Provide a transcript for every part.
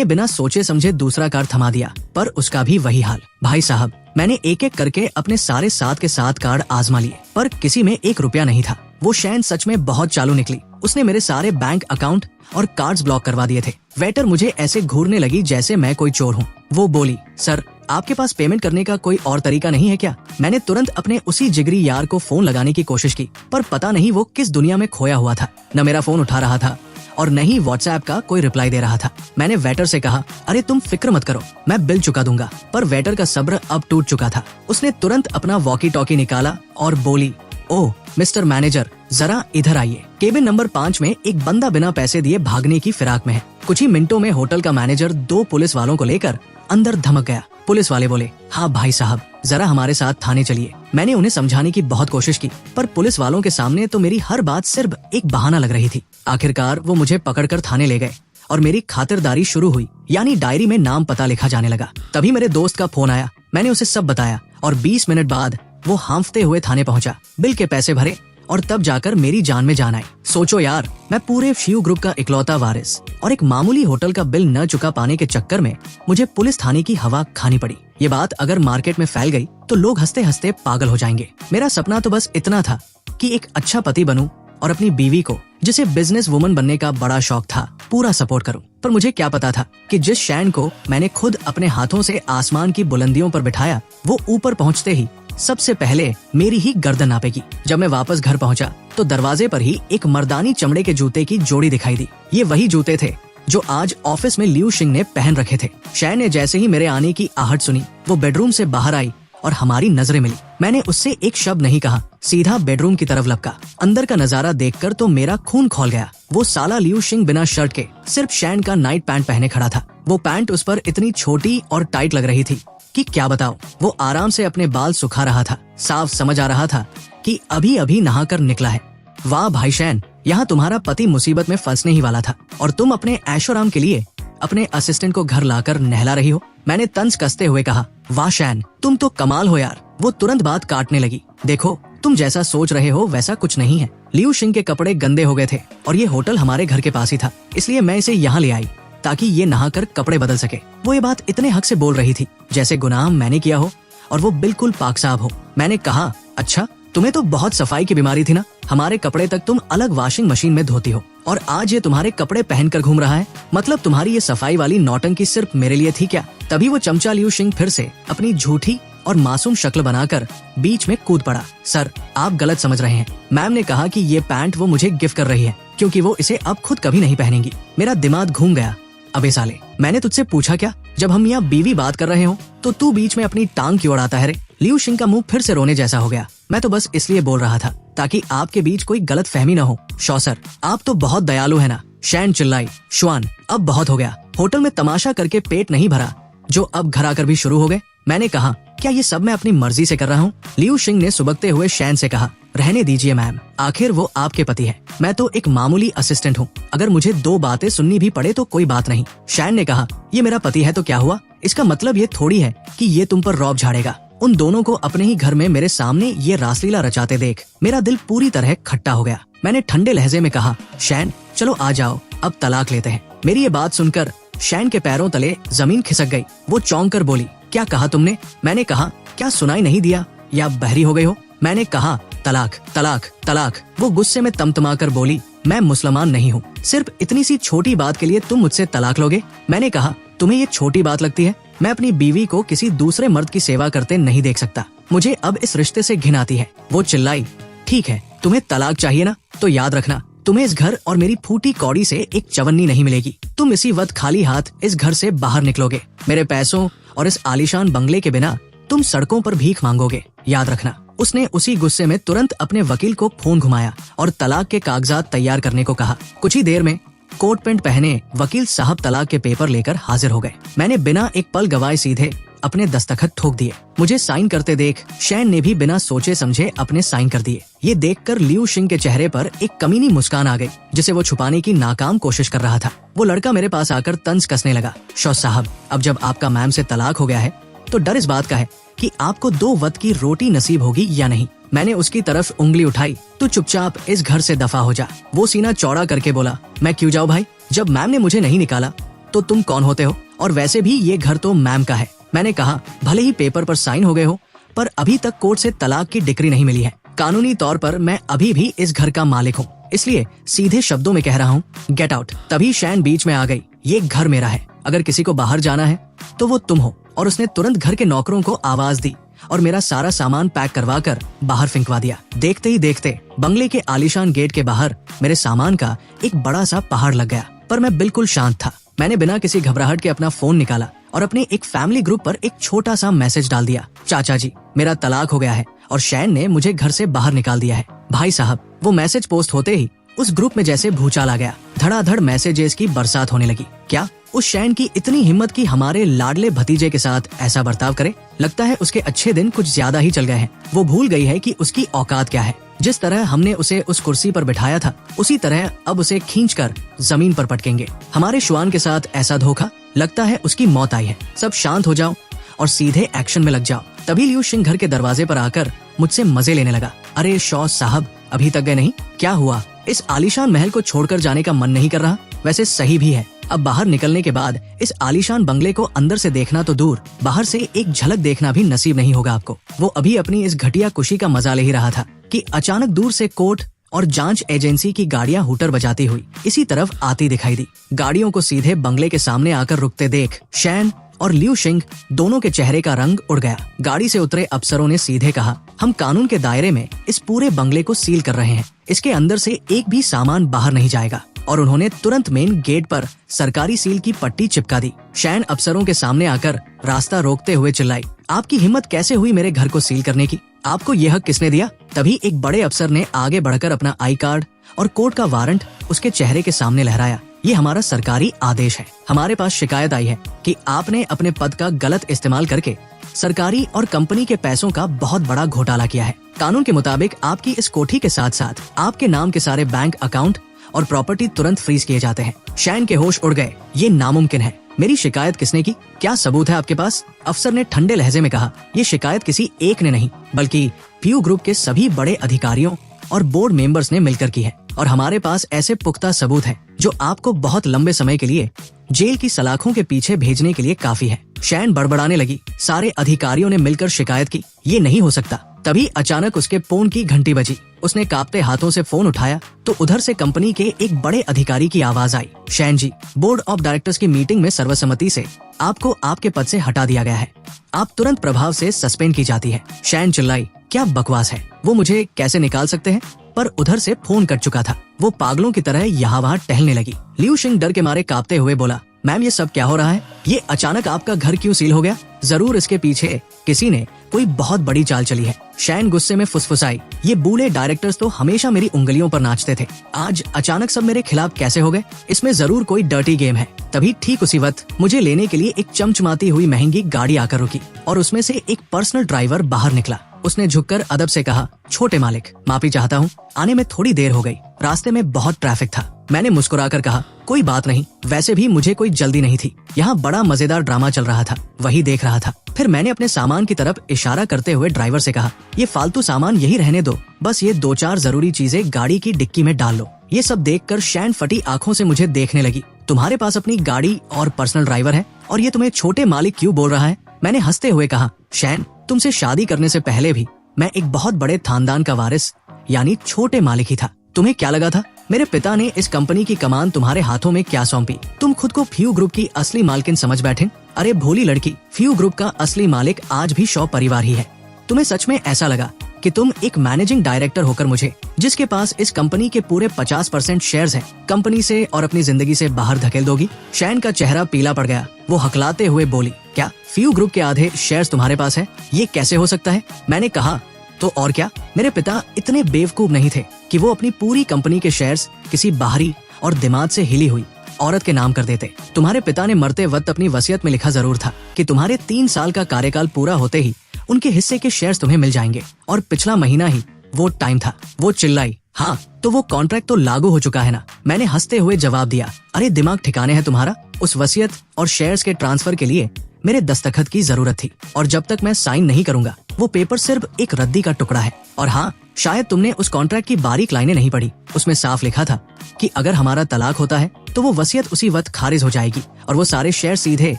बिना सोचे समझे दूसरा कार्ड थमा दिया, पर उसका भी वही हाल। भाई साहब, मैंने एक एक करके अपने सारे 7 के 7 कार्ड आजमा लिए, पर किसी में 1 रुपया नहीं था। वो शैन सच में बहुत चालू निकली। उसने मेरे सारे बैंक अकाउंट और कार्ड्स ब्लॉक करवा दिए थे। वेटर मुझे ऐसे घूरने लगी जैसे मैं कोई चोर हूँ। वो बोली, सर आपके पास पेमेंट करने का कोई और तरीका नहीं है क्या? मैंने तुरंत अपने उसी जिगरी यार को फोन लगाने की कोशिश की, पर पता नहीं वो किस दुनिया में खोया हुआ था। न मेरा फोन उठा रहा था और न ही व्हाट्सएप का कोई रिप्लाई दे रहा था। मैंने वेटर से कहा, अरे तुम फिक्र मत करो, मैं बिल चुका दूंगा। पर वेटर का सब्र अब टूट चुका था। उसने तुरंत अपना वॉकी टॉकी निकाला और बोली, ओह मिस्टर मैनेजर, जरा इधर आइए। केबिन नंबर 5 में एक बंदा बिना पैसे दिए भागने की फिराक में है। कुछ ही मिनटों में होटल का मैनेजर 2 पुलिस वालों को लेकर अंदर धमक गया। पुलिस वाले बोले, हाँ भाई साहब, जरा हमारे साथ थाने चलिए। मैंने उन्हें समझाने की बहुत कोशिश की, पर पुलिस वालों के सामने तो मेरी हर बात सिर्फ एक बहाना लग रही थी। आखिरकार वो मुझे पकड़कर थाने ले गए और मेरी खातिरदारी शुरू हुई, यानी डायरी में नाम पता लिखा जाने लगा। तभी मेरे दोस्त का फोन आया। मैंने उसे सब बताया और 20 मिनट बाद वो हांफते हुए थाने पहुंचा। बिल के पैसे भरे और तब जाकर मेरी जान में जान आई। सोचो यार, मैं पूरे शिव ग्रुप का इकलौता वारिस और एक मामूली होटल का बिल न चुका पाने के चक्कर में मुझे पुलिस थाने की हवा खानी पड़ी। ये बात अगर मार्केट में फैल गई तो लोग हंसते हंसते पागल हो जाएंगे। मेरा सपना तो बस इतना था कि एक अच्छा पति बनूं और अपनी बीवी को, जिसे बिजनेस वुमन बनने का बड़ा शौक था, पूरा सपोर्ट करूं। पर मुझे क्या पता था कि जिस शैन को मैंने खुद अपने हाथों से आसमान की बुलंदियों पर बिठाया, वो ऊपर पहुंचते ही सबसे पहले मेरी ही गर्दन नापेगी। जब मैं वापस घर पहुंचा तो दरवाजे पर ही एक मर्दानी चमड़े के जूते की जोड़ी दिखाई दी। ये वही जूते थे जो आज ऑफिस में लियू शिंग ने पहन रखे थे। शैन ने जैसे ही मेरे आने की आहट सुनी, वो बेडरूम से बाहर आई और हमारी नजरें मिली। मैंने उससे एक शब्द नहीं कहा, सीधा बेडरूम की तरफ लपका। अंदर का नजारा देखकर तो मेरा खून खौल गया। वो साला लियू शिंग बिना शर्ट के सिर्फ शैन का नाइट पैंट पहने खड़ा था। वो पैंट उस पर इतनी छोटी और टाइट लग रही थी कि क्या बताऊं। वो आराम से अपने बाल सुखा रहा था। साफ समझ आ रहा था कि अभी अभी नहाकर निकला है। वाह भाई शैन, यहाँ तुम्हारा पति मुसीबत में फंसने ही वाला था और तुम अपने ऐशोआराम के लिए अपने असिस्टेंट को घर लाकर नहला रही हो। मैंने तंज कसते हुए कहा, वाह शैन, तुम तो कमाल हो यार। वो तुरंत बात काटने लगी, देखो तुम जैसा सोच रहे हो वैसा कुछ नहीं है। लियू शिंग के कपड़े गंदे हो गए थे और ये होटल हमारे घर के पास ही था, इसलिए मैं इसे यहाँ ले आई ताकि ये नहाकर कपड़े बदल सके। वो ये बात इतने हक से बोल रही थी जैसे गुनाह मैंने किया हो और वो बिल्कुल पाकसाब हो। मैंने कहा, अच्छा तुम्हें तो बहुत सफाई की बीमारी थी ना, हमारे कपड़े तक तुम अलग वॉशिंग मशीन में धोती हो और आज ये तुम्हारे कपड़े पहनकर घूम रहा है। मतलब तुम्हारी ये सफाई वाली नौटंकी सिर्फ मेरे लिए थी क्या? तभी वो चमचा लियू शिंग फिर से अपनी झूठी और मासूम शक्ल बनाकर बीच में कूद पड़ा। सर आप गलत समझ रहे हैं। मैम ने कहा कि ये पैंट वो मुझे गिफ्ट कर रही है क्योंकि वो इसे अब खुद कभी नहीं पहनेंगी। मेरा दिमाग घूम गया। अबे साले, मैंने तुझसे पूछा क्या? जब हम यहाँ बीवी बात कर रहे हो तो तू बीच में अपनी टांग क्यों अड़ाता है रे? लियू शिंग का मुंह फिर से रोने जैसा हो गया। मैं तो बस इसलिए बोल रहा था ताकि आपके बीच कोई गलत फहमी न हो। शौसर, आप तो बहुत दयालु है ना। शैन चिल्लाई, श्वान अब बहुत हो गया। होटल में तमाशा करके पेट नहीं भरा जो अब घर आकर भी शुरू हो गए। मैंने कहा, क्या ये सब मैं अपनी मर्जी से कर रहा हूँ? लियू शिंग ने सुबकते हुए शैन से कहा, रहने दीजिए मैम, आखिर वो आपके पति है, मैं तो एक मामूली असिस्टेंट हूँ। अगर मुझे 2 बातें सुननी भी पड़े तो कोई बात नहीं। शैन ने कहा, ये मेरा पति है तो क्या हुआ? इसका मतलब ये थोड़ी है कि ये तुम पर रौब झाड़ेगा। उन दोनों को अपने ही घर में मेरे सामने ये रासलीला रचाते देख मेरा दिल पूरी तरह खट्टा हो गया। मैंने ठंडे लहजे में कहा, शैन चलो आ जाओ, अब तलाक लेते हैं। मेरी ये बात सुनकर शैन के पैरों तले जमीन खिसक गई। वो चौंक कर बोली, क्या कहा तुमने? मैंने कहा, क्या सुनाई नहीं दिया या बहरी हो गई हो? मैंने कहा, तलाक तलाक तलाक। वो गुस्से में तमतमाकर बोली, मैं मुसलमान नहीं हूँ, सिर्फ इतनी सी छोटी बात के लिए तुम मुझसे तलाक लोगे? मैंने कहा, तुम्हें ये छोटी बात लगती है? मैं अपनी बीवी को किसी दूसरे मर्द की सेवा करते नहीं देख सकता। मुझे अब इस रिश्ते से घिन आती है। वो चिल्लाई, ठीक है तुम्हें तलाक चाहिए ना, तो याद रखना तुम्हें इस घर और मेरी फूटी कौड़ी से एक चवन्नी नहीं मिलेगी। तुम इसी वक्त खाली हाथ इस घर से बाहर निकलोगे। मेरे पैसों और इस आलीशान बंगले के बिना तुम सड़कों पर भीख मांगोगे, याद रखना। उसने उसी गुस्से में तुरंत अपने वकील को फोन घुमाया और तलाक के कागजात तैयार करने को कहा। कुछ ही देर में कोट पैंट पहने वकील साहब तलाक के पेपर लेकर हाजिर हो गए। मैंने बिना एक पल गवाए सीधे अपने दस्तखत ठोक दिए। मुझे साइन करते देख शैन ने भी बिना सोचे समझे अपने साइन कर दिए। ये देखकर लियू शिंग के चेहरे पर एक कमीनी मुस्कान आ गई जिसे वो छुपाने की नाकाम कोशिश कर रहा था। वो लड़का मेरे पास आकर तंज कसने लगा, शौस साहब अब जब आपका मैम से तलाक हो गया है तो डर इस बात का है कि आपको 2 वक्त की रोटी नसीब होगी या नहीं। मैंने उसकी तरफ उंगली उठाई, तू चुपचाप इस घर से दफा हो जा। वो सीना चौड़ा करके बोला, मैं क्यों जाऊँ भाई? जब मैम ने मुझे नहीं निकाला तो तुम कौन होते हो? और वैसे भी ये घर तो मैम का है। मैंने कहा, भले ही पेपर पर साइन हो गए हो, पर अभी तक कोर्ट से तलाक की डिक्री नहीं मिली है। कानूनी तौर पर मैं अभी भी इस घर का मालिक हूँ, इसलिए सीधे शब्दों में कह रहा हूँ, गेट आउट। तभी शैन बीच में आ गई। ये घर मेरा है, अगर किसी को बाहर जाना है तो वो तुम हो। और उसने तुरंत घर के नौकरों को आवाज दी और मेरा सारा सामान पैक करवा कर बाहर फेंकवा दिया। देखते ही देखते बंगले के आलीशान गेट के बाहर मेरे सामान का एक बड़ा सा पहाड़ लग गया। पर मैं बिल्कुल शांत था। मैंने बिना किसी घबराहट के अपना फोन निकाला और अपने एक फैमिली ग्रुप पर एक छोटा सा मैसेज डाल दिया, चाचा जी, मेरा तलाक हो गया है और शैन ने मुझे घर से बाहर निकाल दिया है। भाई साहब, वो मैसेज पोस्ट होते ही उस ग्रुप में जैसे भूचाल आ गया। धड़ाधड़ मैसेजेस की बरसात होने लगी। क्या उस शैन की इतनी हिम्मत कि हमारे लाडले भतीजे के साथ ऐसा बर्ताव करे? लगता है उसके अच्छे दिन कुछ ज्यादा ही चल गए हैं। वो भूल गई है कि उसकी औकात क्या है। जिस तरह हमने उसे उस कुर्सी पर बिठाया था, उसी तरह अब उसे खींचकर जमीन पर पटकेंगे। हमारे श्वान के साथ ऐसा धोखा, लगता है उसकी मौत आई है। सब शांत हो जाओ और सीधे एक्शन में लग जाओ। तभी लियू शिंग घर के दरवाजे पर आकर मुझसे मजे लेने लगा। अरे शॉ साहब, अभी तक गए नहीं? क्या हुआ? इस आलीशान महल को छोड़कर जाने का मन नहीं कर रहा? वैसे सही भी है। अब बाहर निकलने के बाद इस आलीशान बंगले को अंदर से देखना तो दूर, बाहर से एक झलक देखना भी नसीब नहीं होगा आपको। वो अभी अपनी इस घटिया खुशी का मजा ले ही रहा था कि अचानक दूर से कोर्ट और जांच एजेंसी की गाड़ियां हूटर बजाती हुई इसी तरफ आती दिखाई दी। गाड़ियों को सीधे बंगले के सामने आकर रुकते देख शैन और लियू शिंग दोनों के चेहरे का रंग उड़ गया। गाड़ी से उतरे अफसरों ने सीधे कहा, हम कानून के दायरे में इस पूरे बंगले को सील कर रहे हैं। इसके अंदर से एक भी सामान बाहर नहीं जाएगा। और उन्होंने तुरंत मेन गेट पर सरकारी सील की पट्टी चिपका दी। शैन अफसरों के सामने आकर रास्ता रोकते हुए चिल्लाई, आपकी हिम्मत कैसे हुई मेरे घर को सील करने की? आपको यह हक किसने दिया? तभी एक बड़े अफसर ने आगे बढ़कर अपना आई कार्ड और कोर्ट का वारंट उसके चेहरे के सामने लहराया। ये हमारा सरकारी आदेश है। हमारे पास शिकायत आई है कि आपने अपने पद का गलत इस्तेमाल करके सरकारी और कंपनी के पैसों का बहुत बड़ा घोटाला किया है। कानून के मुताबिक आपकी इस कोठी के साथ साथ आपके नाम के सारे बैंक अकाउंट और प्रॉपर्टी तुरंत फ्रीज किए जाते हैं। शैन के होश उड़ गए। ये नामुमकिन है। मेरी शिकायत किसने की? क्या सबूत है आपके पास? अफसर ने ठंडे लहजे में कहा, ये शिकायत किसी एक ने नहीं बल्कि पीयू ग्रुप के सभी बड़े अधिकारियों और बोर्ड मेंबर्स ने मिलकर की है। और हमारे पास ऐसे पुख्ता सबूत हैं जो आपको बहुत लंबे समय के लिए जेल की सलाखों के पीछे भेजने के लिए काफी है। शैन बड़बड़ाने लगी, सारे अधिकारियों ने मिलकर शिकायत की, ये नहीं हो सकता। तभी अचानक उसके फोन की घंटी बजी। उसने कांपते हाथों से फोन उठाया तो उधर से कंपनी के एक बड़े अधिकारी की आवाज आई, शैन जी, बोर्ड ऑफ डायरेक्टर्स की मीटिंग में सर्वसम्मति से आपको आपके पद से हटा दिया गया है। आप तुरंत प्रभाव से सस्पेंड की जाती है। शैन चिल्लाई, क्या बकवास है? वो मुझे कैसे निकाल सकते हैं? पर उधर से फोन कट चुका था। वो पागलों की तरह यहाँ वहाँ टहलने लगी। लियू शिंग डर के मारे कांपते हुए बोला, मैम ये सब क्या हो रहा है? ये अचानक आपका घर क्यों सील हो गया? जरूर इसके पीछे किसी ने कोई बहुत बड़ी चाल चली है। शैन गुस्से में फुसफुसाई, ये बूढ़े डायरेक्टर्स तो हमेशा मेरी उंगलियों पर नाचते थे, आज अचानक सब मेरे खिलाफ कैसे हो गए? इसमें जरूर कोई डर्टी गेम है। तभी ठीक उसी वक्त मुझे लेने के लिए एक चमचमाती हुई महंगी गाड़ी आकर रुकी और उसमें से एक पर्सनल ड्राइवर बाहर निकला। उसने झुककर अदब से कहा, छोटे मालिक, माफी चाहता हूँ, आने में थोड़ी देर हो गई, रास्ते में बहुत ट्रैफिक था। मैंने मुस्कुराकर कहा, कोई बात नहीं, वैसे भी मुझे कोई जल्दी नहीं थी, यहाँ बड़ा मजेदार ड्रामा चल रहा था, वही देख रहा था। फिर मैंने अपने सामान की तरफ इशारा करते हुए ड्राइवर से कहा, ये फालतू सामान यही रहने दो, बस ये 2-4 जरूरी चीजें गाड़ी की डिक्की में डाल लो। ये सब देखकर शैन फटी आंखों से मुझे देखने लगी। तुम्हारे पास अपनी गाड़ी और पर्सनल ड्राइवर है और ये तुम्हें छोटे मालिक क्यों बोल रहा है? मैंने हंसते हुए कहा, शैन, तुमसे शादी करने से पहले भी मैं एक बहुत बड़े खानदान का वारिस यानी छोटे मालिक ही था। तुम्हें क्या लगा था मेरे पिता ने इस कंपनी की कमान तुम्हारे हाथों में क्या सौंपी? तुम खुद को फ्यू ग्रुप की असली मालकिन समझ बैठे। अरे भोली लड़की, फ्यू ग्रुप का असली मालिक आज भी शॉ परिवार ही है। तुम्हें सच में ऐसा लगा कि तुम एक मैनेजिंग डायरेक्टर होकर मुझे, जिसके पास इस कंपनी के पूरे 50% शेयर्स हैं, कंपनी से और अपनी जिंदगी से बाहर धकेल दोगी? शैन का चेहरा पीला पड़ गया। वो हकलाते हुए बोली, क्या फ्यू ग्रुप के आधे शेयर्स तुम्हारे पास है? ये कैसे हो सकता है? मैंने कहा, तो और क्या, मेरे पिता इतने बेवकूफ नहीं थे कि वो अपनी पूरी कंपनी के शेयर्स किसी बाहरी और दिमाग से हिली हुई औरत के नाम कर देते। तुम्हारे पिता ने मरते वक्त अपनी वसीयत में लिखा जरूर था कि तुम्हारे 3 साल का कार्यकाल पूरा होते ही उनके हिस्से के शेयर्स तुम्हें मिल जाएंगे, और पिछला महीना ही वो टाइम था। वो चिल्लाई, हाँ तो वो कॉन्ट्रैक्ट तो लागू हो चुका है ना? मैंने हंसते हुए जवाब दिया, अरे दिमाग ठिकाने है तुम्हारा? उस वसीयत और शेयर्स के ट्रांसफर के लिए मेरे दस्तखत की जरूरत थी, और जब तक मैं साइन नहीं करूंगा वो पेपर सिर्फ एक रद्दी का टुकड़ा है। और हाँ, शायद तुमने उस कॉन्ट्रैक्ट की बारीक लाइनें नहीं पढ़ी। उसमें साफ लिखा था कि अगर हमारा तलाक होता है तो वो वसीयत उसी वक्त खारिज हो जाएगी और वो सारे शेयर सीधे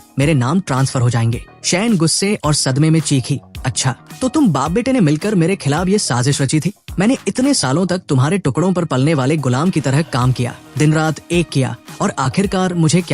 मेरे नाम ट्रांसफर हो जाएंगे। शैन गुस्से और सदमे में चीखी, अच्छा तो तुम बाप बेटे ने मिलकर मेरे खिलाफ ये साजिश रची थी? मैंने इतने सालों तक तुम्हारे टुकड़ों पर पलने वाले गुलाम की तरह काम किया, दिन रात एक किया, और आखिरकार मुझे क्या